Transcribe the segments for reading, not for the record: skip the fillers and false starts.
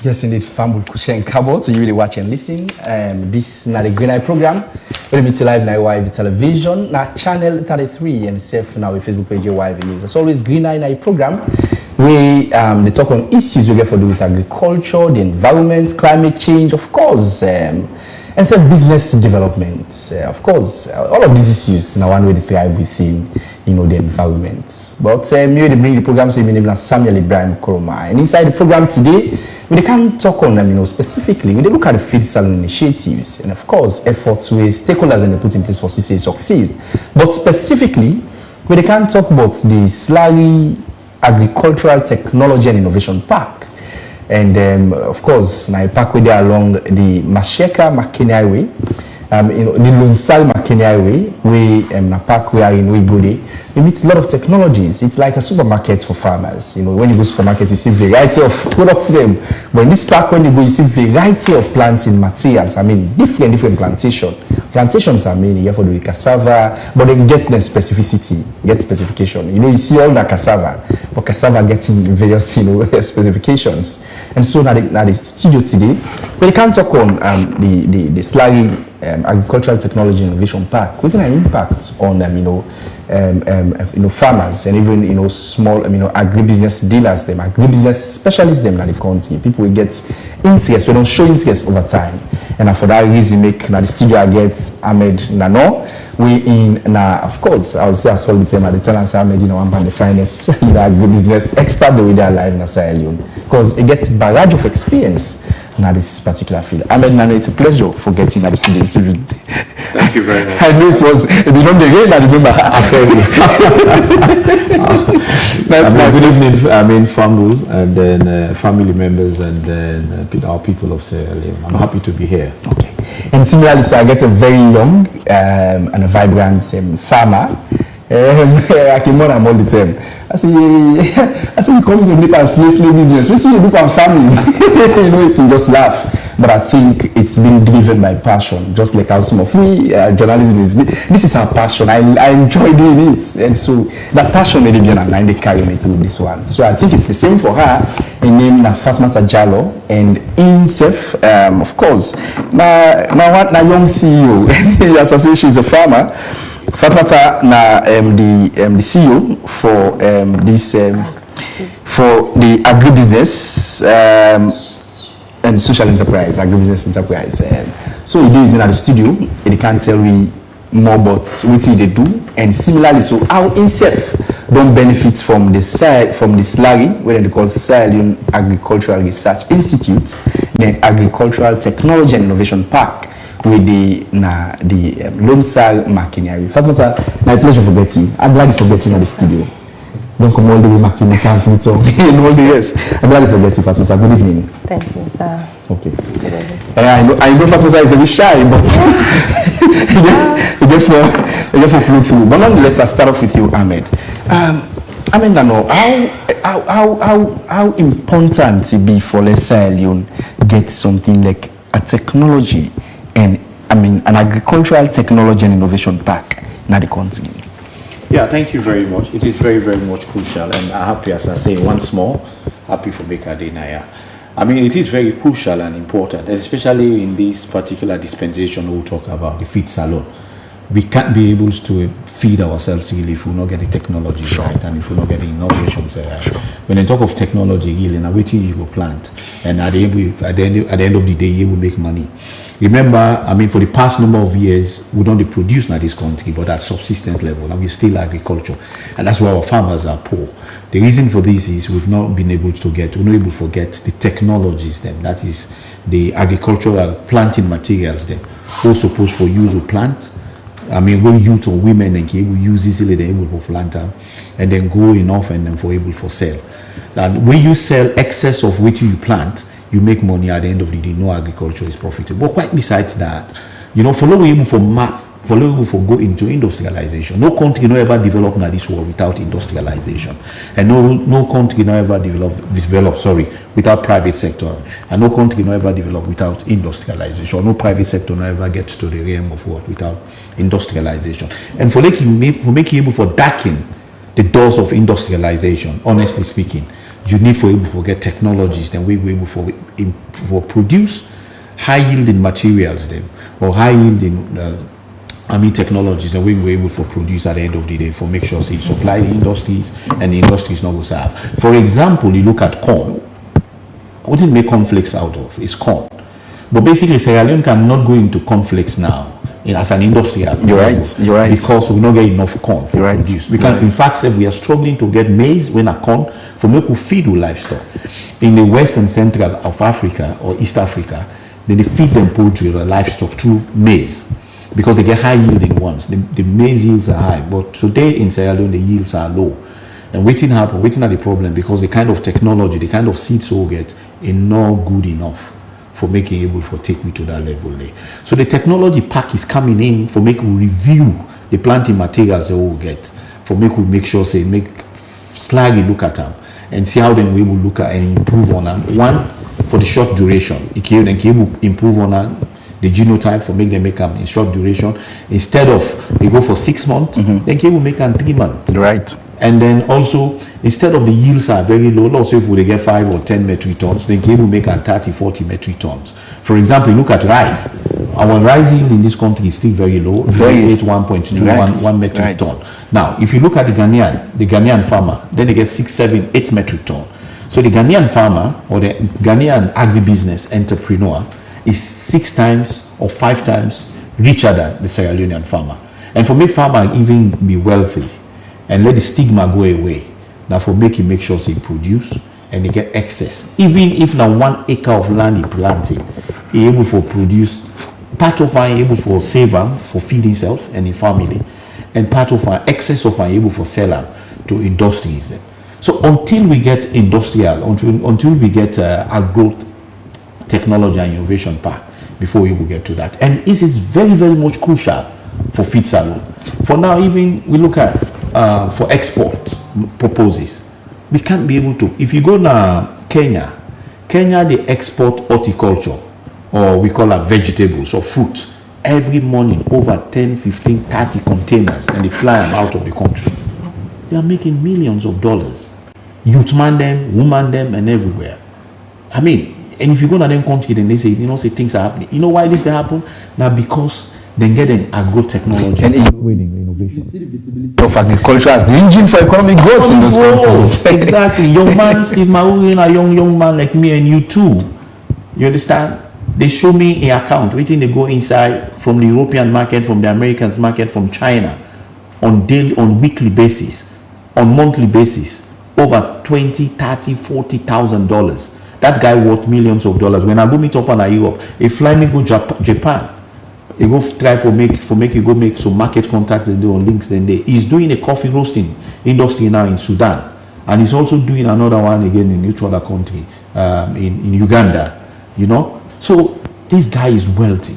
Yes, indeed, Fambul Kushen Kabo, so you really watch and listen. This is not a Green Eye program. We're meet live now live television, now channel 33 and safe now with Facebook page YV News. As always, Green Eye program. We they talk on issues we get for do with agriculture, the environment, climate change, of course, and some business development. Of course, all of these issues now one way they thrive within, you know, the environment. But maybe they bring the program, so my name is Samuel Ibrahim Koroma, and inside the program today, we can't talk on them, you know, specifically. We look at the feed salon initiatives and, of course, efforts where stakeholders and they put in place for CCA succeed. But specifically, we can't talk about the SLARI Agricultural Technology and Innovation Park. And of course, now park with there along the Masheka Makeni Highway, you know, the Lunsal Makeni Highway, we na park we are in, we go there. We meet a lot of technologies. It's like a supermarket for farmers. You know, when you go to supermarket, you see variety of products there. But in this park, when you go, you see variety of planting materials. I mean, different plantation. Plantations are many. You have to do with cassava, but then get the specificity, get specification. You know, you see all the cassava, but cassava getting various, you know, specifications. And so now the studio today, but you can't talk on the SLARI Agricultural Technology Innovation Park. What's an impact on them, you know, farmers and even, you know, small, you know, agribusiness dealers, them agribusiness specialists, them in the country. People will get interest. We don't show interest over time, and for that reason, make now the studio I get Ahmed Nano. We in now, of course, I would say as all the time at the talent Ahmed, you know, one of the finest, you know, agribusiness expert the way they are live in Sierra Leone, because it gets barrage of experience. Now this particular field. Ahmed Nano, it's a pleasure for getting at the studio. Thank you very much. I knew it was, if you don't begin, I remember. I'll tell you. Good evening, I mean, Fambul, and then family members, and then our people of Sierra Leone. I'm happy to be here. Okay. And similarly, so I get a very young and a vibrant farmer. I came on all the time. I say you come to do a slave business. What do you do for family? You know, you can just laugh. But I think it's been driven by passion, just like how some of we journalism is. This is our passion. I enjoy doing it, and so that passion really been and they carry me through this one. So I think it's the same for her. Her name na Fatmata Jallo and INSEF, of course. Now young CEO, as I say, she's a farmer. Fatmata na the CEO for this for the agribusiness and social enterprise, agribusiness enterprise. So he did at the studio. He can't tell me more about what they do, and similarly, so how INSEF don't benefit from the SLARI, what they call Sierra Leone Agricultural Research Institute, the Agricultural Technology and Innovation Park, with the Lunsal Makeni Highway. First of all, my pleasure for getting you. I'm glad you for getting at the studio. Don't come all the way Makeni, can't fit all the rest. I'm glad you for getting Fatmata. Good evening. Thank you, sir. Okay. I know Fatmata is a bit shy, but you get for flow through. But nonetheless, I'll start off with you, Ahmed. Ahmed, I know how important it be for Sierra Leone get something like a technology and an agricultural technology and innovation park in the country. Yeah, thank you very much. It is very, very much crucial, and I'm happy, as I say once more, happy for Baker Denaya. I mean, it is very crucial and important, especially in this particular dispensation we'll talk about, the feed salon. We can't be able to feed ourselves really if we not get the technology right, and if we not get the innovations right. When I talk of technology, really, now waiting you go plant, and at the end of the day, you will make money. Remember, I mean, for the past number of years, we don't produce in this country, but at subsistence level, and we're still agriculture, and that's why our farmers are poor. The reason for this is we're not able to get the technologies, them, that is the agricultural planting materials, them, who supposed for use of plant. I mean, when youth or women and we use easily, they're able for plant and then grow enough and then for able for sell. And when you sell excess of what you plant, you make money at the end of the day. No agriculture is profitable. But quite besides that, you know, follow go into industrialization. No country no ever develop in this world without industrialization, and no country no ever develop without private sector, and no country no ever develop without industrialization. No private sector no ever gets to the realm of what without industrialization. And for making able for darken the doors of industrialization, honestly speaking, you need for able to get technologies, then we able for produce high yielding materials then, or high yielding technologies, and we were able to produce at the end of the day for make sure say supply the industries and the industries not go serve. For example, you look at corn. What did make conflicts out of? It's corn. But basically, Sierra Leone cannot go into conflicts now as an industrial. You're right. You're right. Because we don't get enough corn for produce. We can, in fact, say we are struggling to get maize when a corn for make we feed with livestock. In the west and central of Africa or East Africa, then they feed them poultry or livestock through maize because they get high yielding ones. The maize yields are high, but today in Sierra Leone the yields are low. And waiting are the problem because the kind of technology, the kind of seeds we get is not good enough for making able to take me to that level there. So the technology pack is coming in for make we review the planting materials that we'll get, for make we make sure say make SLARI look at them and see how then we will look at and improve on them. One, for the short duration, it can improve on them the genotype for make them make them in short duration. Instead of they go for 6 months, then can we make them 3 months. Right. And then also, instead of the yields are very low, let's say if we get 5 or 10 metric tons, then can we make 30, 40 metric tons. For example, look at rice. Our rice yield in this country is still very low, very 1.2, 1 metric ton. Now, if you look at the Ghanaian farmer, then they get 6, 7, 8 metric ton. So the Ghanaian farmer or the Ghanaian agribusiness entrepreneur is 6 times or 5 times richer than the Sierra Leonean farmer. And for me, farmer even be wealthy and let the stigma go away. Now for make sure they produce and they get excess. Even if now 1 acre of land is planting, he able for produce, part of it able for save them for feed himself and his family, and part of it excess of it able for sell them to industries. So until we get industrial, until we get agro technology and innovation park, before we will get to that. And this is very, very much crucial for feed salon. For now, even we look at for export purposes, we can't be able to. If you go to Kenya, they export horticulture, or we call it vegetables or fruit, every morning over 10, 15, 30 containers, and they fly them out of the country. They are making millions of dollars. Youth man them, woman them, and everywhere. I mean, and if you go to them country, then they say, say things are happening. You know why this happen? Now because they get an agro technology and innovation. Of agriculture as the engine for economic growth in those countries. Exactly. Young man, Steve Maureen, a young man like me and you too. You understand? They show me an account, waiting they go inside from the European market, from the American market, from China, on weekly basis, on monthly basis, over $20,000, $30,000, $40,000. That guy worth millions of dollars. When I go meet up on Europe, he fly me go Japan. He go try for make you go make some market contacts and do on links. Then he's doing a coffee roasting industry now in Sudan, and he's also doing another one again in each other country, in Uganda. So this guy is wealthy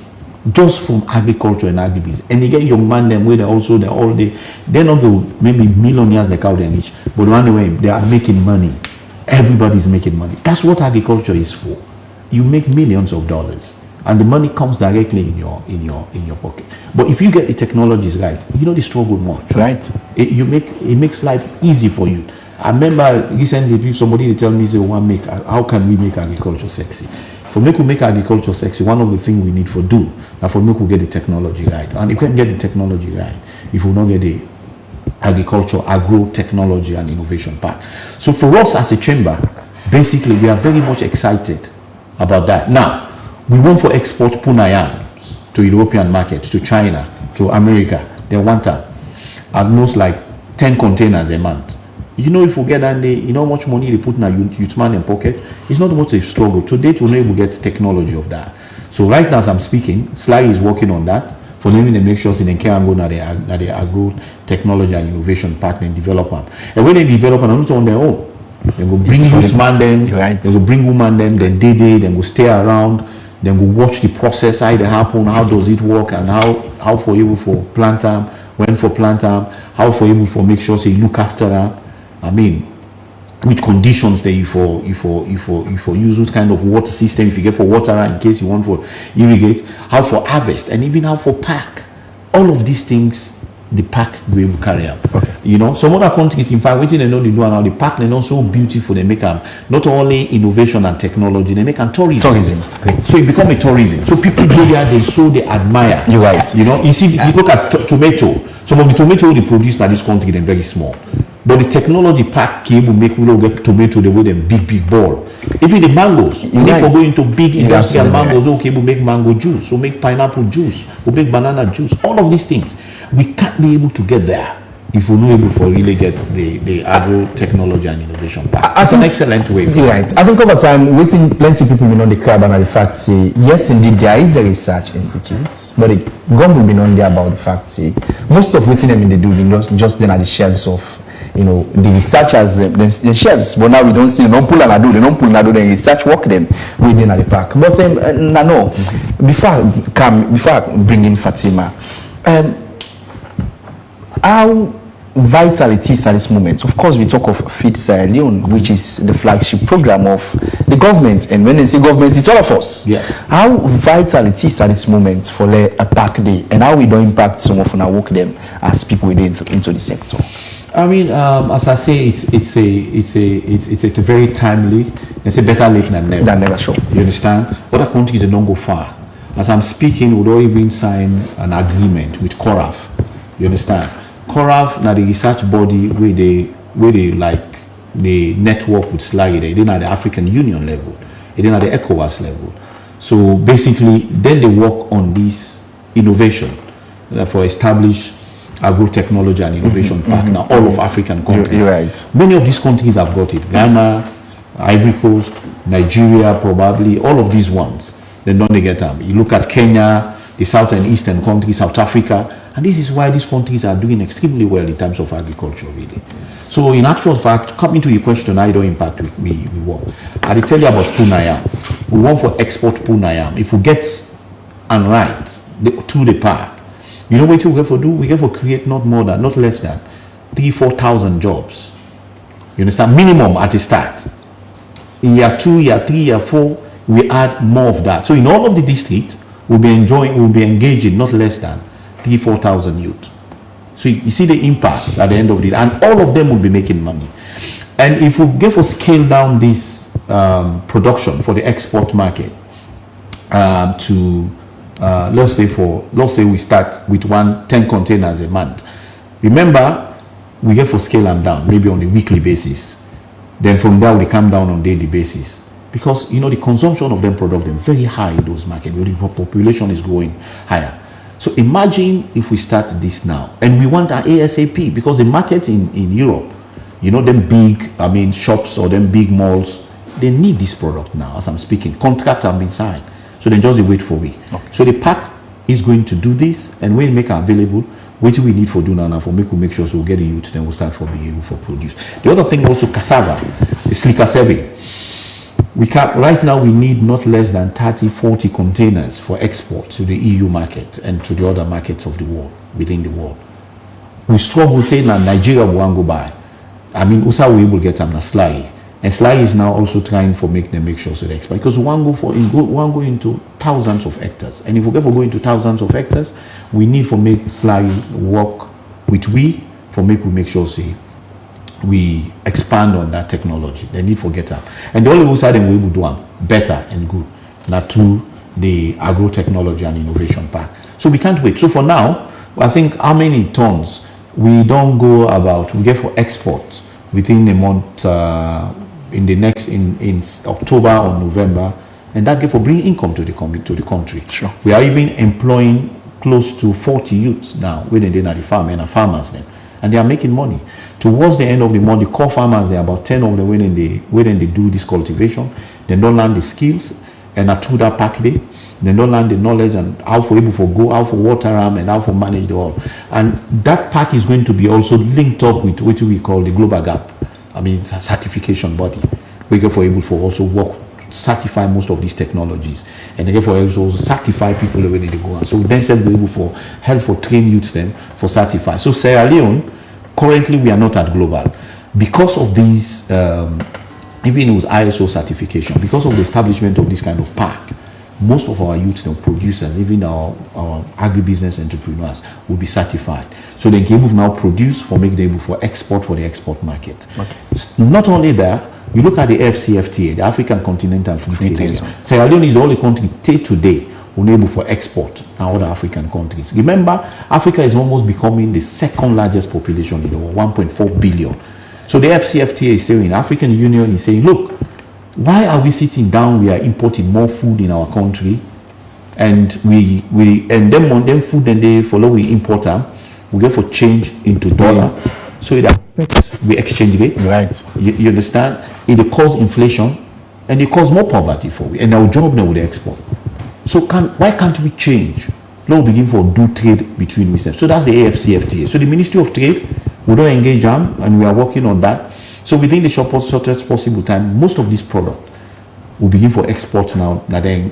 just from agriculture and agribusiness. And you get young man them where they're not maybe millionaires like out there each, but one way they are making money. Everybody's making money. That's what agriculture is for. You make millions of dollars, and the money comes directly in your pocket. But if you get the technologies right, you don't struggle much. Right. It makes life easy for you. I remember recently somebody tell me, say, how can we make agriculture sexy? For me to make agriculture sexy, one of the things we need for do, and for me to get the technology right. And you can't get the technology right if we don't get the agriculture, agro technology and innovation park. So for us as a chamber, basically we are very much excited about that. Now, we want for export puna yams to European markets, to China, to America. They want that at most like 10 containers a month. If we get and how much money they put in a youth man in pocket, it's not much a struggle. Today to know we get technology of that. So right now as I'm speaking, SLARI is working on that. For them to make sure they can go to the agro technology and innovation partner and develop them. And when they develop them, not on their own. They go bring youth man them, right. They go bring woman them, then then go stay around, then go watch the process, how it happen, how does it work, and how for able for plant them, when for plant them, how for able for make sure they look after them. I mean, which conditions they for use what kind of water system, if you get for water in case you want for irrigate, how for harvest, and even how for pack. All of these things the pack will carry out. Okay. You know, some other countries, in fact, waiting they know they do now, the park they know so beautiful, they make them not only innovation and technology, they make them tourism. Great. So it become a tourism. So people go there, they admire. You're right. You know, you see, you look at tomato. Some of the tomato they produce by this country, they're very small. But the technology pack came will make we get tomato the way them big ball. Even the mangoes, you need for going to big industrial mangoes, okay, we'll make mango juice, we'll make pineapple juice, we'll make banana juice, all of these things. We can't be able to get there if we're not able to really get the agro technology and innovation pack. That's an excellent way. You're right. I think over time, waiting plenty people will know the crab and the fact say, yes, indeed, there is a research institute, but the gum will be known there about the fact say, most of waiting them in the do just then at the shelves of the researchers, the shelves, but now we don't see, they don't pull the research work them within at the park. But no, before I bring in Fatima, how vital it is at this moment. Of course, we talk of Feed Sierra Leone, which is the flagship program of the government, and when they say government, it's all of us. Yeah. How vital it is at this moment for a park day, and how we don't impact some of our work them as people within into the sector. I mean, as I say, it's a very timely. They say better late than never. Than never, sure. You understand? Other countries they don't go far. As I'm speaking, we'd already been signed an agreement with CORAF. You understand? CORAF now the research body where they like the network with SLARI. They didn't at the African Union level. They didn't at the ECOWAS level. So basically, then they work on this innovation for established agro-technology and innovation park. Now all of African countries. You're right. Many of these countries have got it. Ghana, Ivory Coast, Nigeria, probably all of these ones. They don't get them. You look at Kenya, the south and eastern countries, South Africa, and this is why these countries are doing extremely well in terms of agriculture, really. So in actual fact, coming to your question, how don't impact we work. I'll tell you about Punayam. We want for export Punayam. If we get and right to the park, you know what we have to do? We have to create not less than 3,000-4,000 jobs. You understand? Minimum at the start. In year 2, year 3, year 4, we add more of that. So in all of the districts, we'll be engaging not less than 3,000-4,000 youth. So you see the impact at the end of the day, and all of them will be making money. And if we get to scale down this production for the export market to let's say we start with 10 containers a month. Remember, we get for scale them down, maybe on a weekly basis. Then from there we come down on daily basis. Because the consumption of them product is very high in those markets, where the population is growing higher. So imagine if we start this now, and we want our ASAP, because the market in Europe, them big, shops or them big malls, they need this product now as I'm speaking. Contracts have been signed. So then just wait for me. Okay. So the park is going to do this, and when make it available, what do we need for do now for make sure so we'll get the youth, then we'll start for being able to produce. The other thing also, cassava, the slicker serving. Right now we need not less than 30-40 containers for export to the EU market and to the other markets of the world, within the world. We struggle to now Nigeria will go by. Also we will get them na SLARI. And SLARI is now also trying to make sure so they expand, because one go into thousands of hectares, and if we go into thousands of hectares, we need to make SLARI work with we make sure see we expand on that technology. They need to get up, and the only side we will do them better and good, not to the agro technology and innovation park. So we can't wait. So for now, I think how many tons we don't go about we get for export within a month. In October or November, and that give for bring income to the country. Sure. We are even employing close to 40 youths now within the farm and farmers then, and they are making money. Towards the end of the month, the core farmers, there are about 10 of them when they do this cultivation. They don't learn the skills, and through that pack day, they don't learn the knowledge and how for able for go, how for water them, and how for manage the all. And that pack is going to be also linked up with what we call the global gap. It's a certification body. We get for able for also work, certify most of these technologies, and they get for also certify people when they go. So then said we able for help for train youths then for certify. So Sierra Leone, currently we are not at global because of these. Even with ISO certification, because of the establishment of this kind of park, most of our youth, producers, even our agribusiness entrepreneurs, will be certified. So they can able to now produce for make them able for export for the export market. Okay. Not only that, you look at the AfCFTA, the African Continental Free Trade Area. Sierra Leone is the only country today unable for export and other African countries. Remember, Africa is almost becoming the second largest population in the world, 1.4 billion. So the AfCFTA is saying, the African Union is saying, look, why are we sitting down? We are importing more food in our country, and then food, then they follow, we import them, we get for change into dollar. So it affects the exchange rate. Right. You understand? It causes inflation, and it causes more poverty for we. And our job now with the export. So why can't we change? Now we begin for do trade between ourselves. So that's the AfCFTA. So the Ministry of Trade, we don't engage them, and we are working on that. So within the shortest possible time, most of this product will begin for exports now. Now they're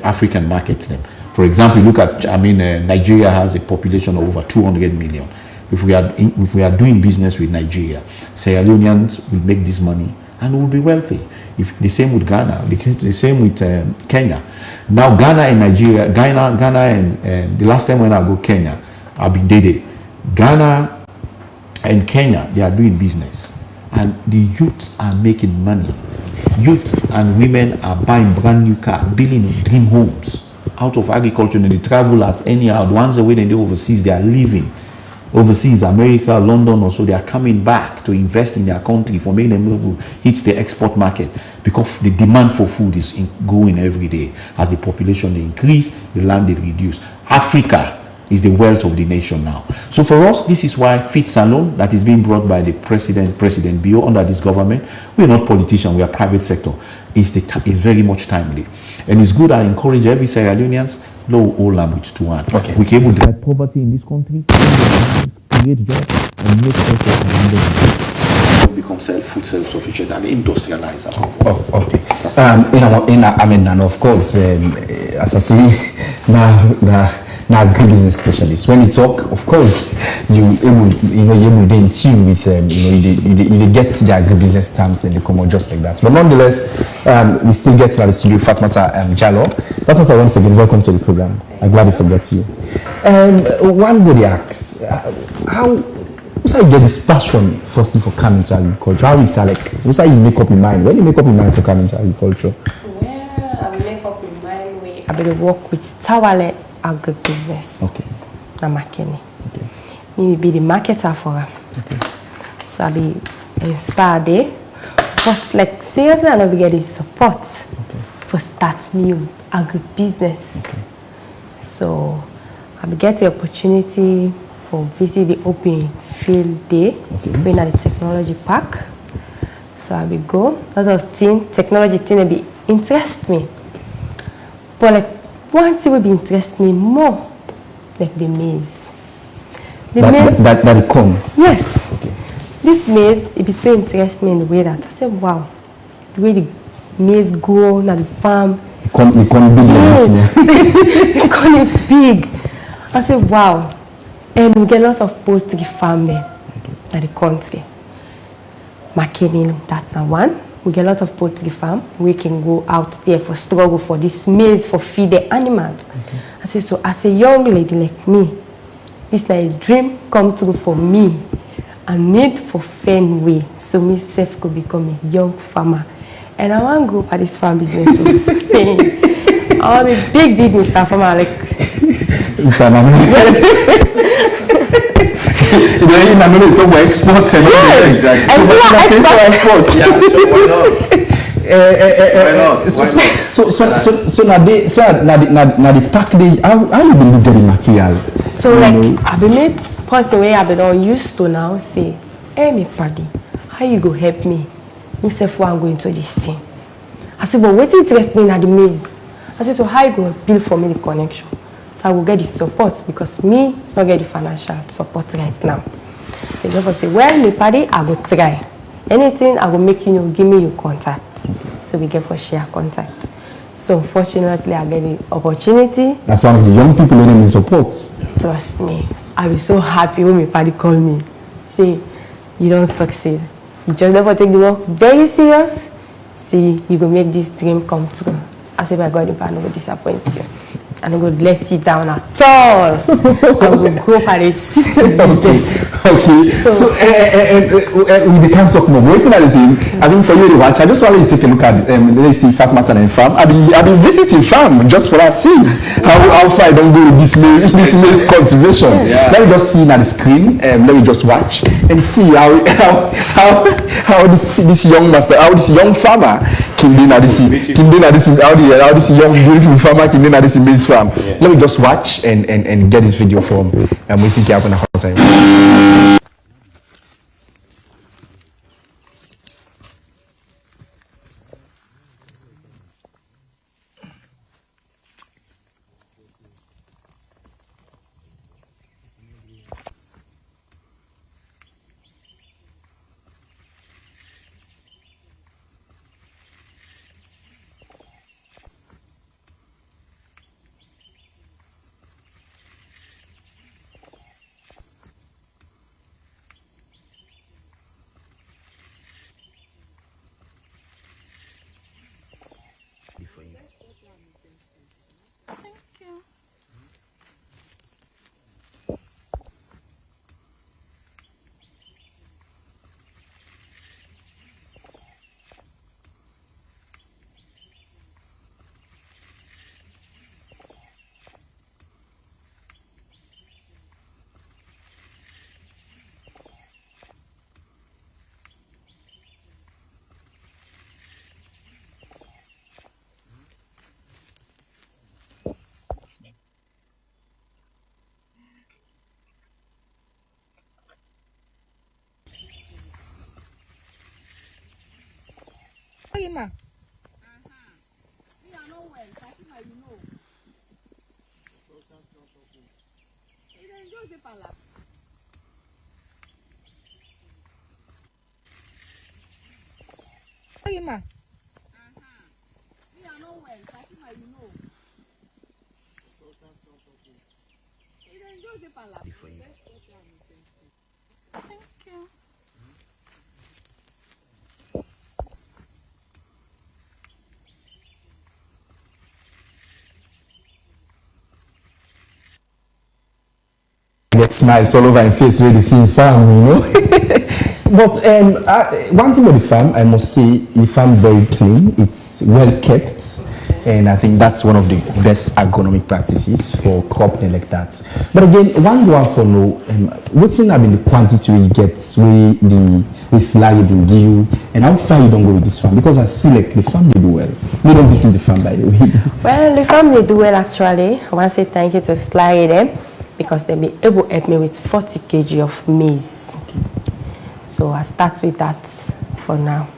African markets. Them. For example, look at Nigeria has a population of over 200 million. If we are doing business with Nigeria, Sierra Leoneans will make this money and will be wealthy. If the same with Ghana, the same with Kenya. Now Ghana and Nigeria, Ghana and the last time when I go Kenya, I've been there. Ghana and Kenya, they are doing business, and the youths are making money. Youth and women are buying brand new cars, building dream homes out of agriculture, and they travel as anyhow. The ones away and they overseas, they are living overseas, America, London, or so. They are coming back to invest in their country for making them able to hit the export market, because the demand for food is growing every day. As the population increase, the land they reduce. Africa is the wealth of the nation now. So for us, this is why Feed Salon that is being brought by the President Bio under this government. We are not politicians, we are private sector. Is very much timely, and it's good. I encourage every Sierra Leoneans know all language to one. Okay. We can able to drive poverty in this country, create jobs, and make become food self-sufficient and industrialize. Okay. And of course, as I say, now agribusiness specialist. When you talk, of course, you able to in tune with you get the agribusiness terms, then they come out just like that. But nonetheless, we still get to the studio, Fatmata Jallo. Fatmata, once again, welcome to the program. I'm glad to forget you. One body asks, how you get this passion firstly for coming to agriculture? How it's like? What's how you make up your mind? When you make up your mind for coming to agriculture? Well, I make up your mind when I will work with Tawale agribusiness. Okay. Na Makeni. Okay. Me be the marketer for her. Okay. So I be inspired there. But like seriously, I never get the support for start new agribusiness. Okay. So I be get the opportunity for visit the open field day when at the technology park. So I be go. Lots of technology thing be interest me. But like one thing will be interest me more, like the maize. That it come? Yes. Okay. This maize, it be so interest me in the way that I said, wow, the way the maize grow at the farm. It come big. Yes. It come it big. I said, wow. And we get lots of poultry farm there at the country. Makeni, that now one. We get a lot of poultry farm. We can go out there for struggle for this maize for feed the animals. Okay. I say, so as a young lady like me, this is like a dream come true for me. I need for Fenway, so myself could become a young farmer. And I want to go for this farm business. I want to be big Mr. Farmer like Mr. Farmer. You know, talk about exports and yes. Exactly. So exports. Yeah, now the pack day, how you been getting material? So like I been made person where I been all used to now say, hey me paddy, how you go help me? Myself I'm going to this thing. I said, but what interest me in the maize? I said, so how you go build for me the connection? So I will get the support because me not get the financial support right now. So therefore say, well, me paddy, I go try. Anything I will make you give me your contact. So we get for share contact. So unfortunately I get the opportunity. That's one of the young people who need support. Trust me. I'll be so happy when my paddy call me. Say, you don't succeed. You just never take the work very serious. See, you go make this dream come true. I say, by God, I no go disappoint you. I no go let you down at all. I will go for it. Okay. So we can't talk more. Waiting at the thing. I think for you to watch, I just want you to take a look at let's see Fatima and farm. I've been visiting farm just for that see how far I don't go with this maize cultivation. Yeah. Let me just see at the screen. Let me just watch and see how this young master, how this young farmer came in at this how this young beautiful farmer came in at this maize farm. Yeah. Let me just watch and get this video from waiting to happen outside. Ma. Ma. Get smiles all over my face when they see him farm, you know. But one thing about the farm, I must say, the farm very clean. It's well kept, and I think that's one of the best agronomic practices for cropping like that. But again, one go for no, what's in the quantity you get, we SLARI will give you, and how far you don't go with this farm? Because I see like the farm they do well. We don't visit the farm by the way. Well, the farm they do well actually. I want to say thank you to SLARI them, because they be able to help me with 40 kg of maize. Okay. So I start with that for now.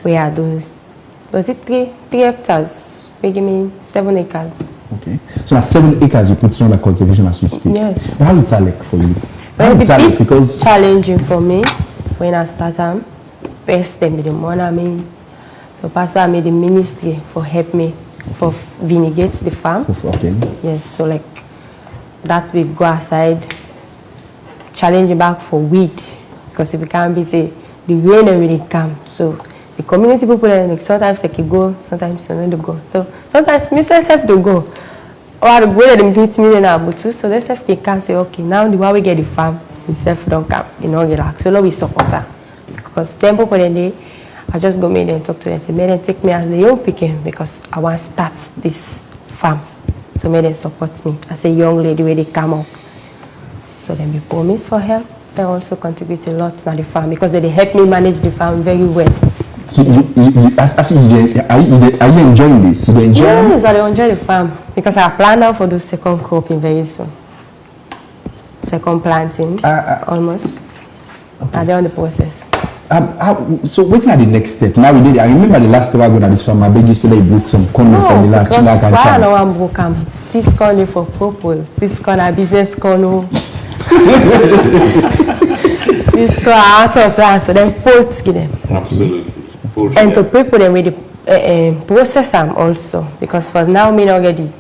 We are those, was it 3 hectares? They give me 7 acres. Okay. So at 7 acres you put under cultivation as we speak. Yes. How is that like for you? Well, it's because challenging for me when I start best them with the money I mean. So that's why I made the ministry for help me for vinegate the farm. Okay. Yes, so like that we go aside, challenging back for weed, because if we can't be say the rain already come. So the community people like sometimes they can go, sometimes they don't go. So sometimes me myself to go. Or the go them meet me in Abutu, so they self they can say, okay, now the way we get the farm, itself don't come, you know, relax. So now we support her. Because them people then I just go meet them, talk to them, say, may them take me as the young picking because I want to start this farm. So may they support me as a young lady where they come up. So then we promise for help. They also contribute a lot to the farm because they help me manage the farm very well. So are you enjoying this? You enjoy? Yes, I enjoy the farm because I plan now for the second cropping very soon. Second planting, almost. Okay. And they're on the process. So what's the next step? Now we did. I remember the last time I got at this farm, I beg you to like book some corn from the last because why no one book this corn for purpose, this corn a business corn. This corn also plant, so then poultry them. Absolutely. Poultry and to prepare them with the process them also, because for now me not get the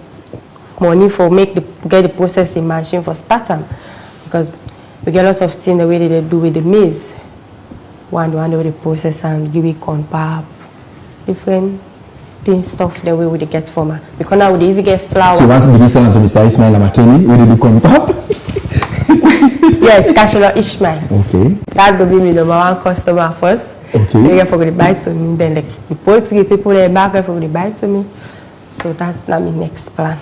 money for get the processing machine for start them, because we get a lot of things the way they do with the maize. One with the process and give it corn pap, different things stuff the way we dey get from her. Because now we dey even get flour. So once the listen to Mr. Ismail Amakeni, we do come up. Yes, Cashola Ishmael. Okay. That will be my number one customer first. Okay. They get for the buy to me. Then like the poultry people they back for the buy to me. So that's my next plan.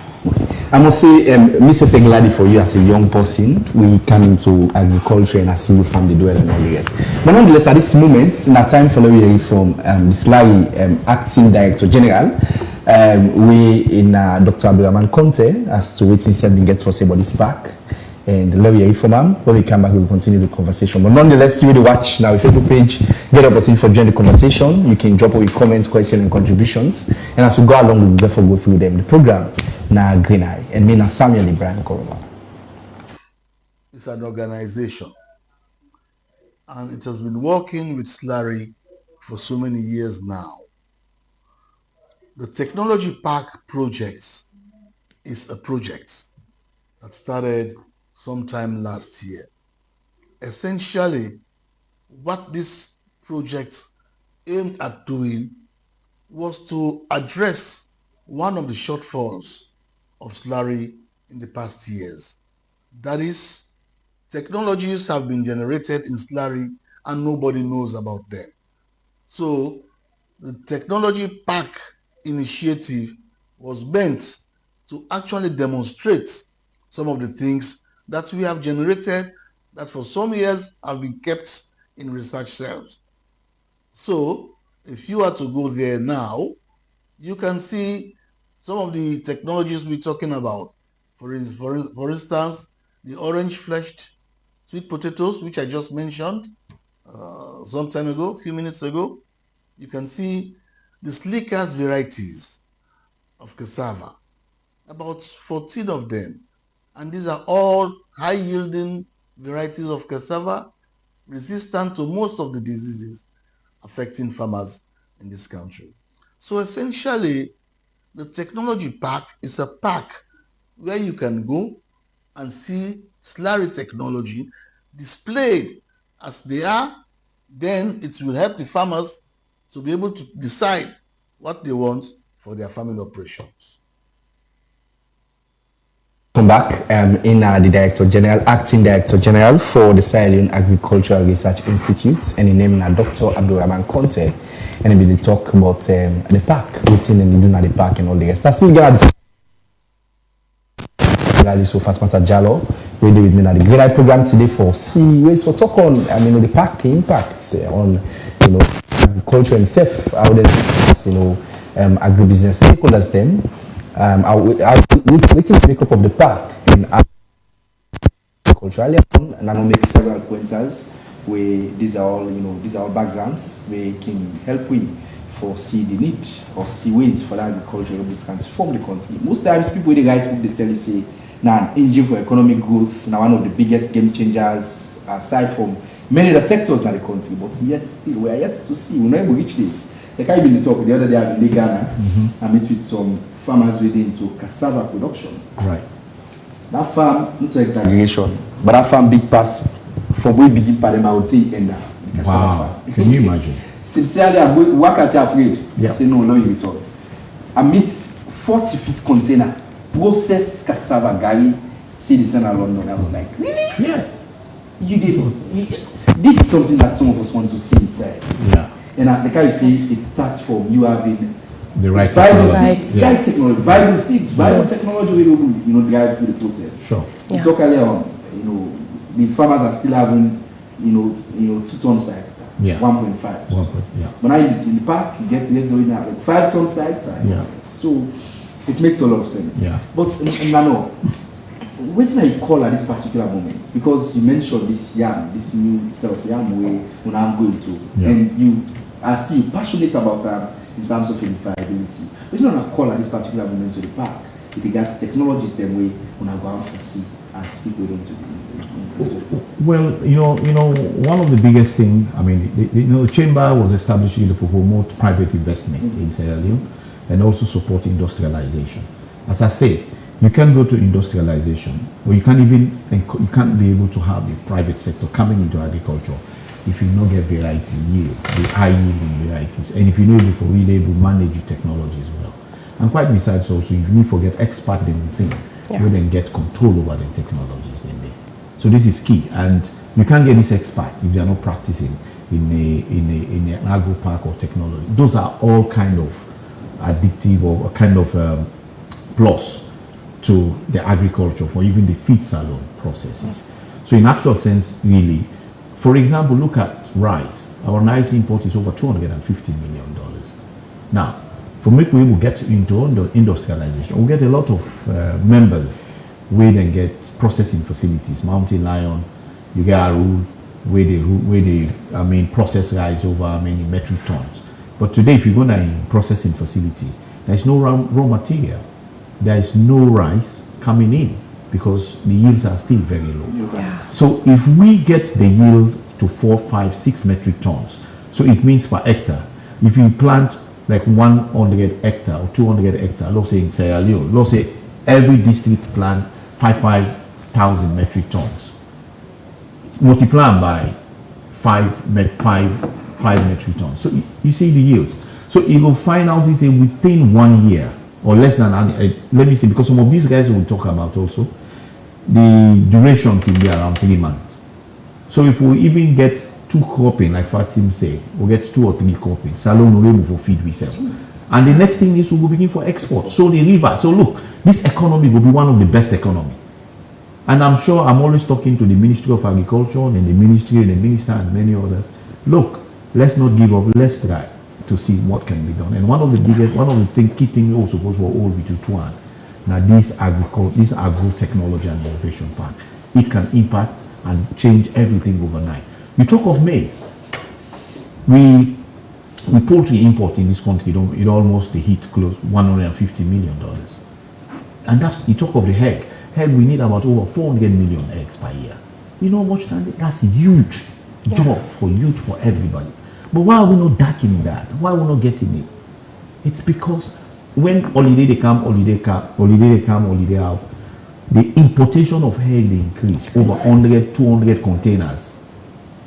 I must say, Mr. Segladi, for you as a young person, we come into agriculture and I see you from the dwell and all the rest. But nonetheless, at this moment, in a time following from the SLARI Acting Director General, we in Dr. Abdurrahman Conte as to what he been get for say about this back. And let me hear from him. When we come back, we will continue the conversation. But nonetheless, you will watch now the Facebook page, get the opportunity for join the conversation. You can drop your comments, questions, and contributions. And as we go along, we will therefore go through them. The program, na Green Eye, and me na Samuel Ibrahim Koroma. It's an organization, and it has been working with SLARI for so many years now. The Technology Park project is a project that started sometime last year. Essentially, what this project aimed at doing was to address one of the shortfalls of SLARI in the past years. That is, technologies have been generated in SLARI and nobody knows about them. So the Technology Park initiative was meant to actually demonstrate some of the things that we have generated that for some years have been kept in research cells. So if you are to go there now, you can see some of the technologies we're talking about. For instance, the orange-fleshed sweet potatoes, which I just mentioned some time ago, a few minutes ago. You can see the Slickers varieties of cassava, about 14 of them. And these are all high-yielding varieties of cassava, resistant to most of the diseases affecting farmers in this country. So essentially, the Technology Park is a park where you can go and see SLARI technology displayed as they are. Then it will help the farmers to be able to decide what they want for their farming operations. Come back in the Director General, Acting Director General for the Sierra Leone Agricultural Research Institute, and in name Dr. Abdurrahman Conte, and we talk about the park, within and doing at the park and all the rest. That's still gonna so Fatmata Jallo, we do with me now the Green Eye program today for see ways for talk on the park impact on agriculture and self, how they agribusiness stakeholders them. Waiting to make up of the park in agriculture. And I'm gonna make several pointers where these are all backgrounds where it can help we for see the need or see ways for the agriculture to transform the country. Most times people they write book they tell you say now an engine for economic growth, now one of the biggest game changers aside from many of the sectors in the country, but yet still we are yet to see we're not able to reach it. Like I been talking the other day I've been in Ghana, I met with some farmers within into cassava production. Right. That farm, not to exaggeration, but that farm big pass from where begin Parema would take end the cassava farm. Can you imagine? Sincerely, I work at afraid. Yeah. I say no, no, you talk. I meet 40-feet container, processed cassava gari, see the center of London. I was like, really? Yes. You did. This is something that some of us want to see inside. Yeah. And like I say, it starts from you having the right viable technology. seeds, right technology, viable seeds, viable technology we will drive through the process. Sure. We talk earlier on, the farmers are still having, 2 tons per hectare, 1.5. Yeah. But now in the park, you get now like 5 tons per hectare. Yeah. So it makes a lot of sense. Yeah. But Nano, what do you call at this particular moment? Because you mentioned this yam, this new set of yam way when I'm going to, and I see you passionate about in terms of viability. What do you want to call at this particular moment to the park with regards to technologies that way when I go out for see and speak with them to the well, one of the biggest things, the chamber was established to promote private investment in Sierra Leone and also support industrialization. As I say, you can go to industrialization, or you can't be able to have the private sector coming into agriculture if you not get variety yield, the high yielding varieties, and if you know able for really able manage your technology as well. And quite besides also, you need to get expert in the thing, you then get control over the technologies in there. So this is key, and you can't get this expert if you are not practicing in an agro park or technology. Those are all kind of addictive or kind of plus to the agriculture for even the feed salon processes. So in actual sense, really, for example, look at rice. Our rice import is over $250 million. Now, for me, we will get into industrialization. We'll get a lot of members where they get processing facilities, Mountain Lion, you get Aru, where they process rice over many metric tons. But today, if you go to a processing facility, there's no raw material. There is no rice coming in because the yields are still very low. Yeah. So if we get the yield to 4, 5, 6 metric tons, so it means per hectare, if you plant like 100 hectare or 200 hectare, let's say in Sierra Leone, let's say every district plant 5,000 metric tons. Multiply by 5 metric tons. So you see the yields. So you will find out this within 1 year or less than, let me see, because some of these guys will talk about also, the duration can be around 3 months. So if we even get 2 cropping, like Fatim say, we'll get 2 or 3 cropping, salon will able for feed we sell. And the next thing is we will begin for export. So the river, so look, this economy will be one of the best economy. And I'm sure I'm always talking to the Ministry of Agriculture and the Ministry and the Minister and many others. Look, let's not give up, let's try to see what can be done. And one of the key things also goes for all we to Tuan. Now this agro technology and innovation park, it can impact and change everything overnight. You talk of maize. We poultry import in this country, it almost hit close $150 million. And that's, you talk of the egg. Egg, we need about over 400 million eggs per year. You know how much that's a huge job for youth, for everybody. But why are we not darkening that? Why are we not getting it? It's because when holiday they come, holiday out, the importation of egg they increase over 100, 200 containers.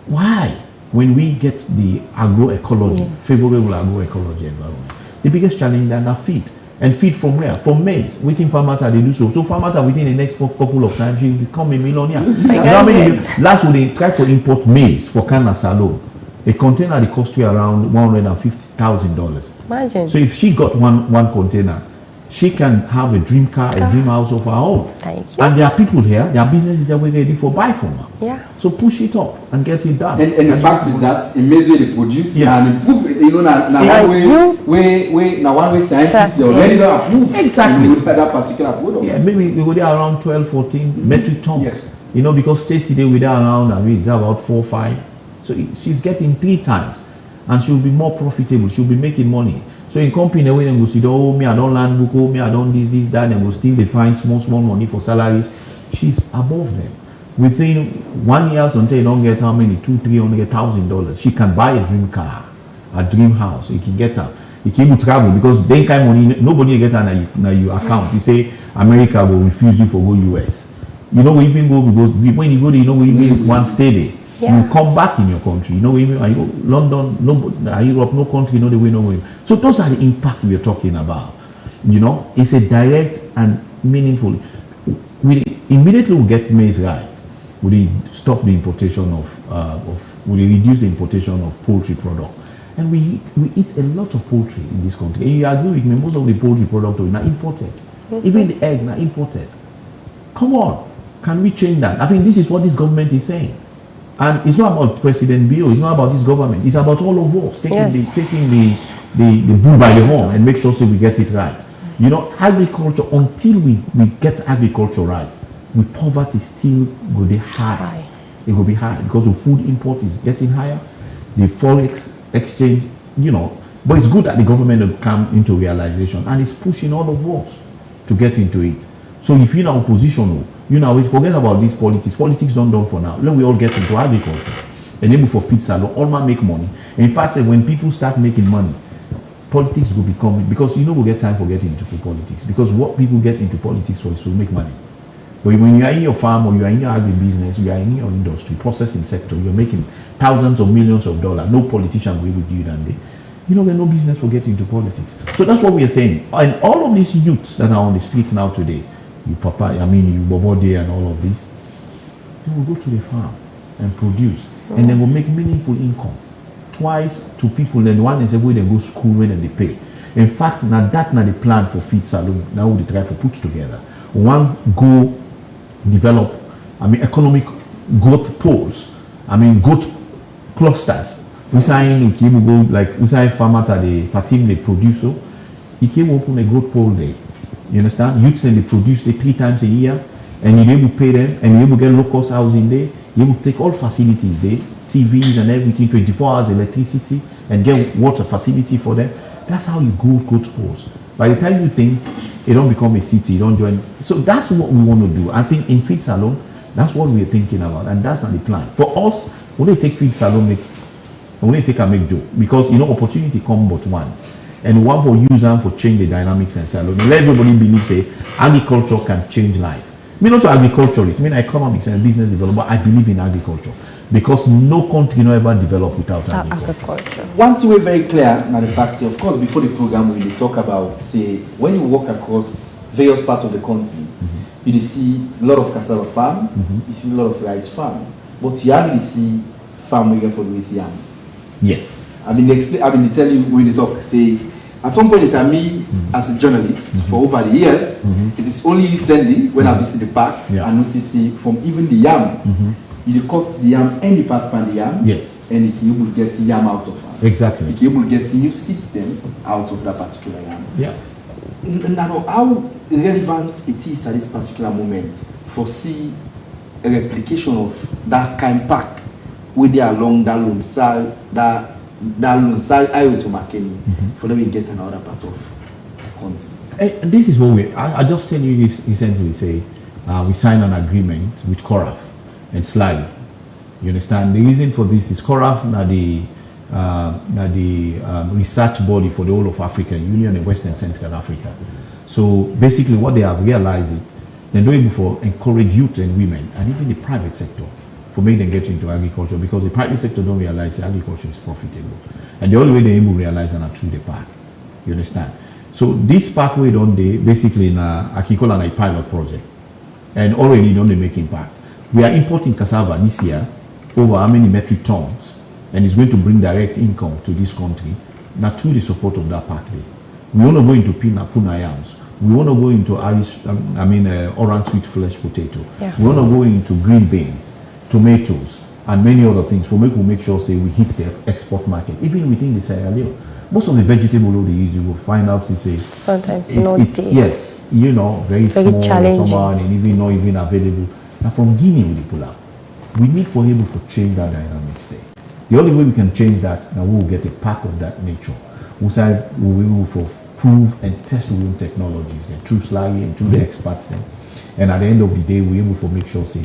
Why? When we get the agroecology, favorable agroecology environment, the biggest challenge is that feed. And feed from where? From maize. Waiting farmers they do so. So farmers within the next couple of times, she'll become a millionaire. You know how many? Last week they tried to import maize for Canna Salon. A container they cost you around $150,000. Imagine. So if she got one container, she can have a dream car, a dream house of her own. Thank you. And there are people here, there are businesses that we're ready for buy from her. Yeah. So push it up and get it done. And the fact is that in maize they produce and improve, one way scientists they already approve exactly that particular product. Yeah, maybe we go there around 12, 14 metric tons. Yes. You know, because state today we're around, it's about 4, 5. So she's getting 3 times, and she'll be more profitable. She'll be making money. So in company, when they go see, oh, me, I don't land book, oh, me, I don't this, that, and will still they find small money for salaries. She's above them. Within 1 year, until you don't get how many, $200,000-$300,000, she can buy a dream car, a dream house. You can get her. You can travel because then kind money, nobody get her na your account. You say America will refuse you for go US. You know, we even go because when you go there, you know, we even one stay there. Yeah. You come back in your country. You know, even London, no, Europe, no country, no the way, no way. So those are the impact we are talking about. You know, it's a direct and meaningful. We immediately will get maize right. We stop the importation we reduce the importation of poultry products, and we eat a lot of poultry in this country. And you agree with me? Most of the poultry products are now imported. Even the egg now imported. Come on, can we change that? I think this is what this government is saying. And it's not about President Bio, it's not about this government, it's about all of us taking the bull by the horn and make sure we get it right. You know, agriculture, until we get agriculture right, the poverty still will be high. It will be high because the food import is getting higher, the forex exchange, you know, but it's good that the government will come into realization and it's pushing all of us to get into it. So if you're in opposition, you know, forget about this politics. Politics don't done for now. Let we all get into agriculture. Enable for feed salon, all man make money. In fact, when people start making money, politics will become, because you know we'll get time for getting into politics. Because what people get into politics for is to make money. But when you are in your farm or you are in your agribusiness, you are in your industry, processing sector, you're making thousands of millions of dollars. No politician will do it, and you know, there's no business for getting into politics. So that's what we are saying. And all of these youths that are on the street now today, you Bobode and all of this, they will go to the farm and produce, and they will make meaningful income. Twice to people, and one is where they go school when they pay. In fact, now the plan for feed salon, now we try to put together. One go develop, economic growth poles, growth clusters. We go like we say farmers at the Fatim they produce so. He came open a growth pole there. You understand? Youths then they produce 3 times a year, and you're able to pay them, and you're able to get low-cost housing there. You're able to take all facilities there, TVs and everything, 24 hours electricity, and get water facility for them. That's how you grow growth poles. By the time you think it don't become a city, you don't join. So that's what we want to do. I think in feed salon, that's what we're thinking about, and that's not the plan. For us, when they take feed salon, we take a make joke, because you know opportunity come but once, and one for use and for change the dynamics and salon. Let everybody believe say agriculture can change life. Me not to agriculturist, economics and business development. I believe in agriculture because no country no ever develop without agriculture. One thing we're very clear now the fact, of course, before the program we talk about say when you walk across various parts of the country, you see a lot of cassava farm, you see a lot of rice farm, but you hardly see farm where for with yam. Yes. They tell you when they talk, say, at some point in time, me as a journalist for over the years, it is only recently when I visit the park, I notice from even the yam, you cut the yam, any part from the yam, and you will get yam out of it. Exactly. You will get new system out of that particular yam. Yeah. Now, how relevant it is at this particular moment for see a replication of that kind pack with they along that lone side, that lone side highway to Makeni, for them to get another part of the country. And this is what I just tell you this essentially say, we signed an agreement with Coraf and SLARI. You understand? The reason for this is Coraf the research body for the whole of African Union and West and Central Africa. So basically what they have realized it, they're doing for encourage youth and women and even the private sector for making them get into agriculture, because the private sector don't realize that agriculture is profitable. And the only way they're able to realize that are through the park. You understand? So this parkway don't they basically in a pilot project. And already don't they make impact. We are importing cassava this year over how many metric tons, and it's going to bring direct income to this country, now through the support of that park there. We want to go into puna yams. We want to go into orange sweet flesh potato. Yeah. We want to go into green beans, tomatoes, and many other things for make sure say we hit the export market, even within the Sierra Leone. Most of the vegetable they use, you will find out sometimes yes, you know, very small, someone and even not even available. Now from Guinea we pull out. We need for able to change that dynamics there. The only way we can change that, now we will get a pack of that nature. We will for prove and test the new technologies then through SLARI and through the experts then. And at the end of the day, we're able to make sure say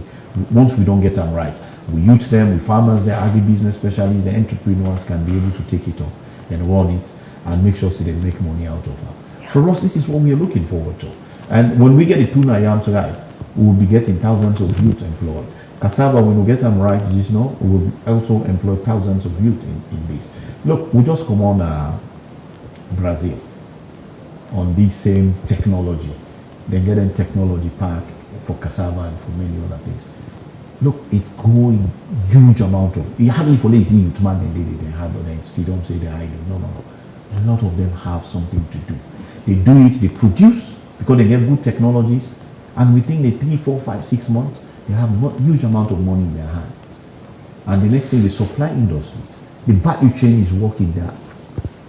once we don't get them right, we use them, we farmers, the agribusiness specialists, the entrepreneurs can be able to take it up and run it and make sure so they make money out of it. Yeah. For us, this is what we are looking forward to. And when we get the tuna yams right, we will be getting thousands of youth employed. Cassava, when we get them right, we will also employ thousands of youth in this. Look, we just come on Brazil on this same technology. They get a technology park for cassava and for many other things. Look, it's growing huge amount of. You hardly for lazy youth man they have, but they see don't say they hide. No. A lot of them have something to do. They do it, they produce because they get good technologies, and within the 3, 4, 5, 6 months, they have huge amount of money in their hands. And the next thing, the supply industries, the value chain is working there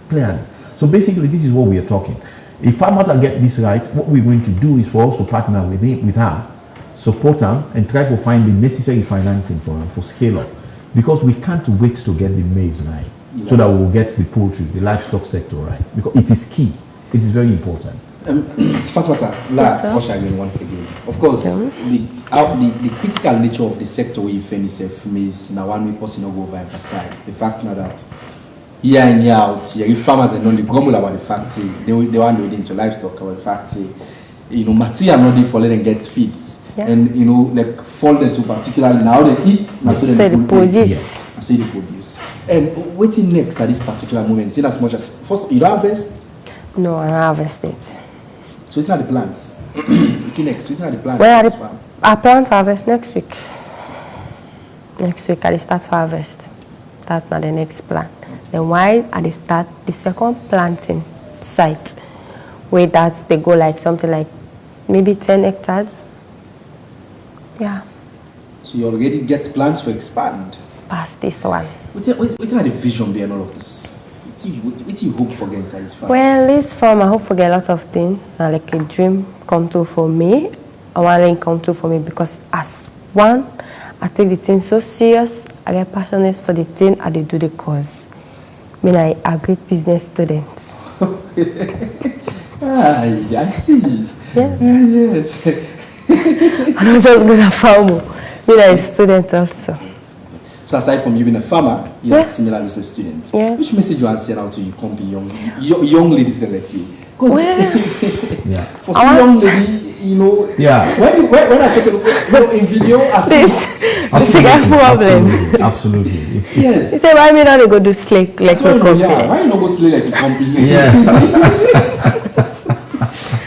clearly. So basically, this is what we are talking. If farmers get this right, what we're going to do is for us to partner with her, support them, and try to find the necessary financing for them for scale up. Because we can't wait to get the maize right, so that we'll get the poultry, the livestock sector right. Because it is key. It is very important. Last question once again. Of course, the critical nature of the sector where you find yourself is now one way person will go overemphasize. The fact now that year in, year out, farmers are not the grumble about the fact they want to get into livestock about the fact material not they for letting get feeds. and you know, like folders so particularly now they eat, now so they produce. Yes. So they produce. And waiting next at this particular moment, in as much as first you don't harvest? No, I don't harvest it. So it's not the plants. It's next. It's not the plants. Well, I plant harvest next week. Next week I start harvest. That's not the next plant. Then why I start the second planting site, where that they go like something like maybe 10 hectares. Yeah. So you already get plans to expand. Past this one. What's not the vision behind all of this? What you hope for getting satisfied? Well, this farm I hope for get a lot of things. Like a dream come true for me. I want to come true for me because as one, I take the thing so serious. I get passionate for the thing and they do the cause. I mean, I agri business student. I see. Yes. Yes. I'm not just going to farm. I mean, I'm a student also. So aside from you being a farmer, you're Yes. similar as a student. Yeah. Which message you want to send out to you come be young ladies like you? Well, Yeah. For some young lady, you know, Yeah. when I take in video, I this is a problem. Absolutely. yes. He said, why me not go do slake like That's why a you know, yeah. Why you not go slay like you company? Yeah.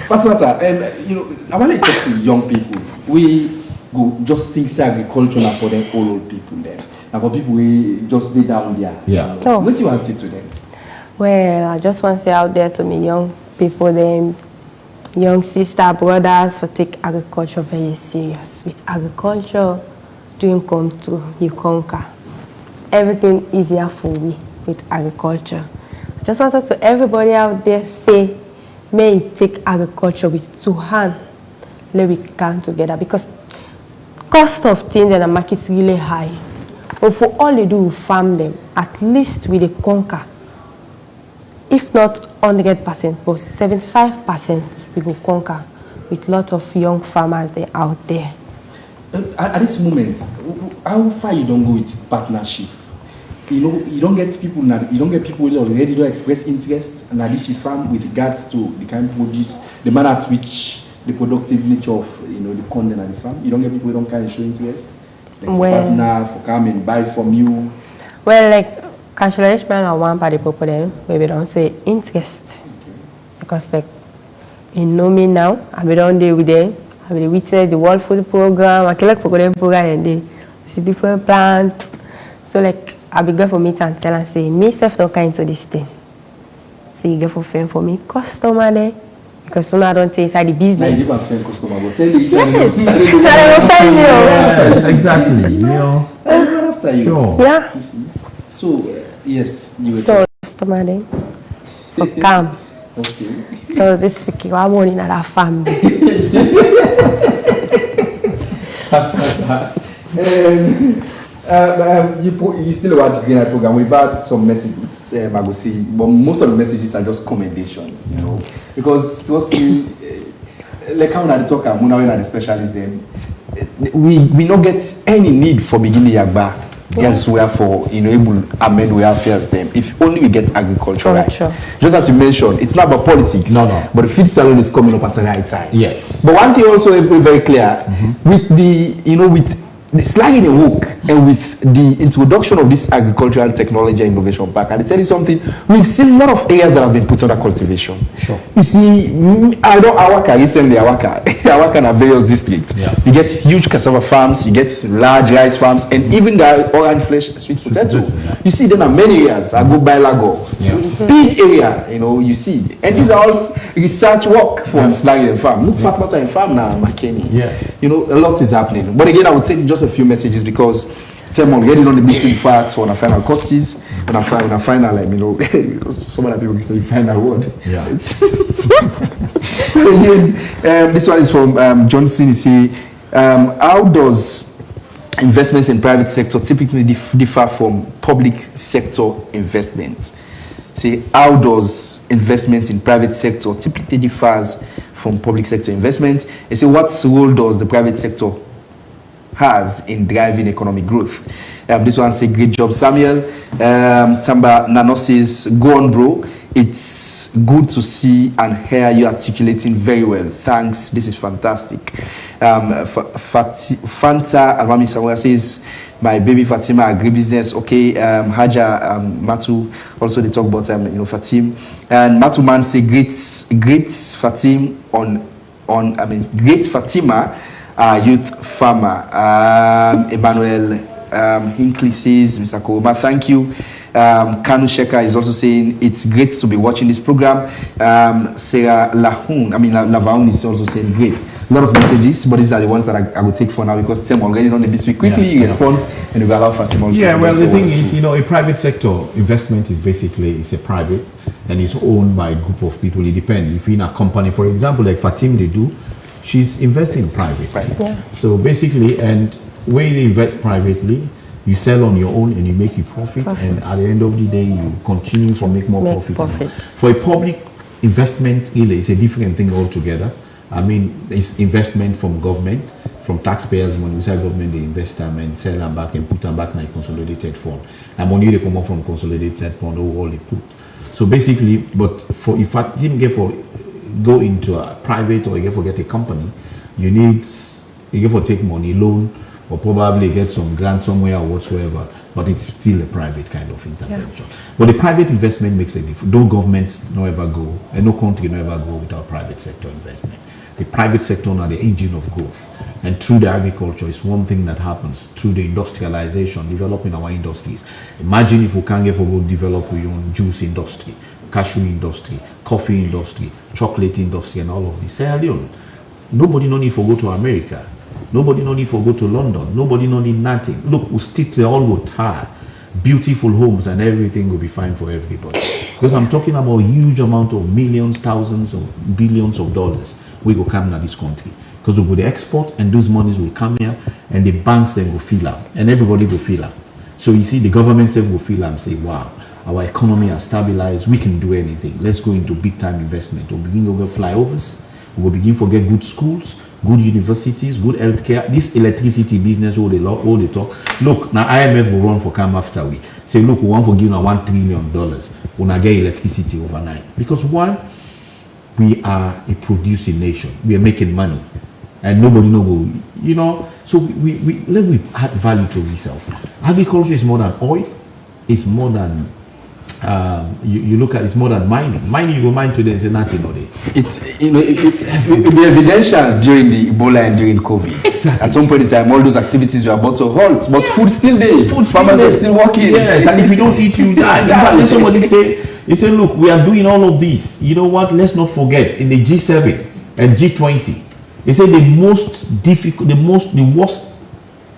Fatimata, and you know, I want to talk to young people. We go just think say agriculture now for them old people then. And for people we just lay down there. Yeah. Oh. What do you want to say to them? Well, I just want to say out there to me young people, them young sister, brothers, for take agriculture very serious. With agriculture, dream come true, you conquer. Everything easier for we with agriculture. I just wanted to everybody out there say, may you take agriculture with two hands. Let we come together because cost of things in the market is really high. But for all they do, we farm them. At least we they conquer. If not 100%, but 75% we will conquer with a lot of young farmers there out there. At this moment, how far you don't go with partnership? You know, you don't get people now. You don't get people who already don't express interest, and at least you farm with regards to the kind of produce, the manner at which the productive nature of the content at the farm. You don't get people who don't kind of show interest, like partner for come and buy from you. Well, like Industrialization are one part of the people then where we don't say interest, because like you know me now, I be down there with them. I be witness the World Food Program. I collect program and they see different plants. So like I be go for meet and tell and say me self don't kind into this thing. So you get for friend for me customer there because soon I don't take inside the business. Now you give a friend customer, but tell each other. Yes, I will find you. Yes, exactly. You know. Everyone after you. Sure. Yeah. You see? So yes, you were So customer there for come. okay. So this week you are money in our family. You still watch Green Eye program. We've had some messages, I go see, but most of the messages are just commendations, you know, because to us, like how we talk about when the specialists, them, we don't get any need for beginning Yagba elsewhere for able amend we affairs them. If only we get agriculture right. Just as you mentioned, it's not about politics. No. But the feed salon is coming up at the right time. Yes. But one thing also very clear with the with the SLARI in the work and with the introduction of this agricultural technology and innovation park, and I tell you something, we've seen a lot of areas that have been put under cultivation. Sure. You see, I know Awaka, recently Awaka in various districts. Yeah. You get huge cassava farms, you get large rice farms, and even the orange flesh sweet potato. Yeah. You see them in many areas. I go by Lago. Yeah. Big area, you see. And these are all research work from SLARI and farm. Look Fatmata in farm now, McKinney. Yeah. A lot is happening. But again, I would take just a few messages because I'm already on the between facts for the final courses and a final, some other people can say final word. Yeah. Again, this one is from Johnson. He say, how does investment in private sector typically differ from public sector investments? Say, how does investment in private sector typically differs from public sector investment? And say, what role does the private sector has in driving economic growth? This one say, great job, Samuel. Tamba Nano says, go on, bro. it's good to see and hear you articulating very well. Thanks. This is fantastic. Fanta Almami Samuel says, my baby Fatima agribusiness. Okay. Haja Matu also they talk about Fatim and Matu man say great Fatim great Fatima youth farmer. Emmanuel Hinkley says, Mr. Koma, thank you. Kanu Sheka is also saying it's great to be watching this program. Sarah Lavaun is also saying great. A lot of messages, but these are the ones that I will take for now because Tim already on a bit quickly responds and we will allow Fatima also. Yeah, well, the thing is, a private sector investment is basically a private and it's owned by a group of people. It depends. If you're in a company, for example, like Fatim they do, she's investing private. Yeah. So basically, and when you invest privately, you sell on your own and you make your profit, and at the end of the day, you continue to make more profit. For a public investment, it's a different thing altogether. I mean, it's investment from government, from taxpayers' money. We say government, they invest them and sell them back and put them back in a consolidated fund. And money they come out from consolidated fund, all they put. So basically, but for if I didn't go into a private or you get a company, you get take money loan or probably get some grant somewhere or whatsoever, but it's still a private kind of intervention. Yeah. But the private investment makes a difference. No government no ever go, and no country no ever go without private sector investment. The private sector are the engine of growth, and through the agriculture is one thing that happens through the industrialization, developing our industries. Imagine if we can't get for develop our own juice industry, cashew industry, coffee industry, chocolate industry, and all of this. Sierra Leone, nobody no need for go to America. Nobody no need for go to London. Nobody no need nothing. Look, we stick to all with tar, beautiful homes, and everything will be fine for everybody. Because I'm talking about a huge amount of millions, thousands, of billions of dollars we will come to this country. Because we will export, and those monies will come here, and the banks then will fill up, and everybody will fill up. So you see, the government self will fill up and say, wow, our economy has stabilized. We can do anything. Let's go into big time investment. We'll begin to get flyovers. We'll begin to get good schools, good universities, good healthcare. This electricity business, all they talk. Look, now IMF will run for come after we say, look, we want to give now $1 trillion. We'll not get electricity overnight. Because one, we are a producing nation. We are making money. And nobody knows, so let me add value to ourselves. Agriculture is more than oil. It's more than you look at, it's more than mining. Mining, you go mine today and say nothing all day. It's be evidential during the Ebola and during COVID. Exactly. At some point in time, all those activities were about to halt, but food still there. Farmers are still working. Yes, and if you don't eat, you die. In fact, somebody say, look, we are doing all of this. You know what? Let's not forget in the G7 and G20, they say the worst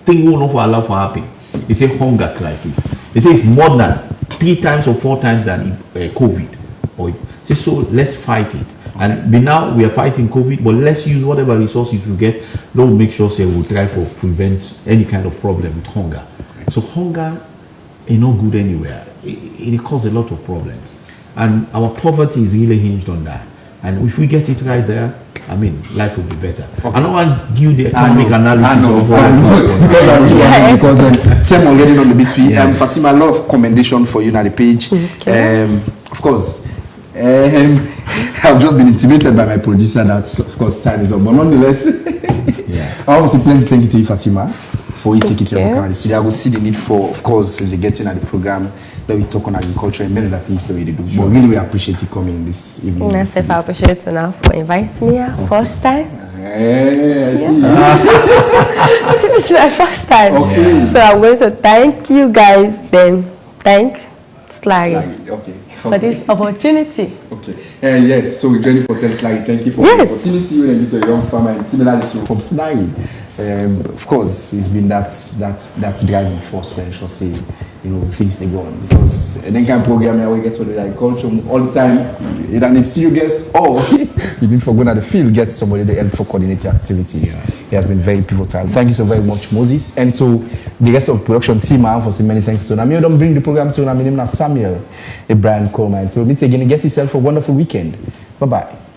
thing we will not allow for happen. They say hunger crisis. They say it's more than 3 times or 4 times than COVID. So let's fight it. And now we are fighting COVID, but let's use whatever resources we get. Don't make sure we'll try to prevent any kind of problem with hunger. So hunger is not good anywhere. It causes a lot of problems. And our poverty is really hinged on that. And if we get it right there, I mean, life will be better. Okay. I don't want to give the economic analysis of what because Sam already on the between. Fatima, a lot of commendation for you on the page. Okay. Of course, I've just been intimated by my producer that, of course, time is up. But nonetheless, I want to say plenty thank you to you, Fatima, for you taking to your studio. I will see the need for, of course, the getting at the program. Let we talk on agriculture and many other things that we do. But really, we appreciate you coming this evening. I appreciate you now for inviting me first time. This is my first time. Okay. So I'm going to thank you guys, then thank SLARI for this opportunity. Okay. Yes, so we're ready for SLARI. Thank you for the opportunity when you meet a young farmer and similarly from SLARI. Of course, it's been that driving force when I should say, things they go on. Because then can program here we get to the agriculture all the time. You don't need serious you need for going at the field, get somebody to help for coordinating activities. Yeah. It has been very pivotal. Thank you so very much, Moses. And to the rest of the production team, I want to say many thanks to them. I don't bring the program to them. My name is Samuel, Brian Coleman. So meet again and get yourself a wonderful weekend. Bye-bye.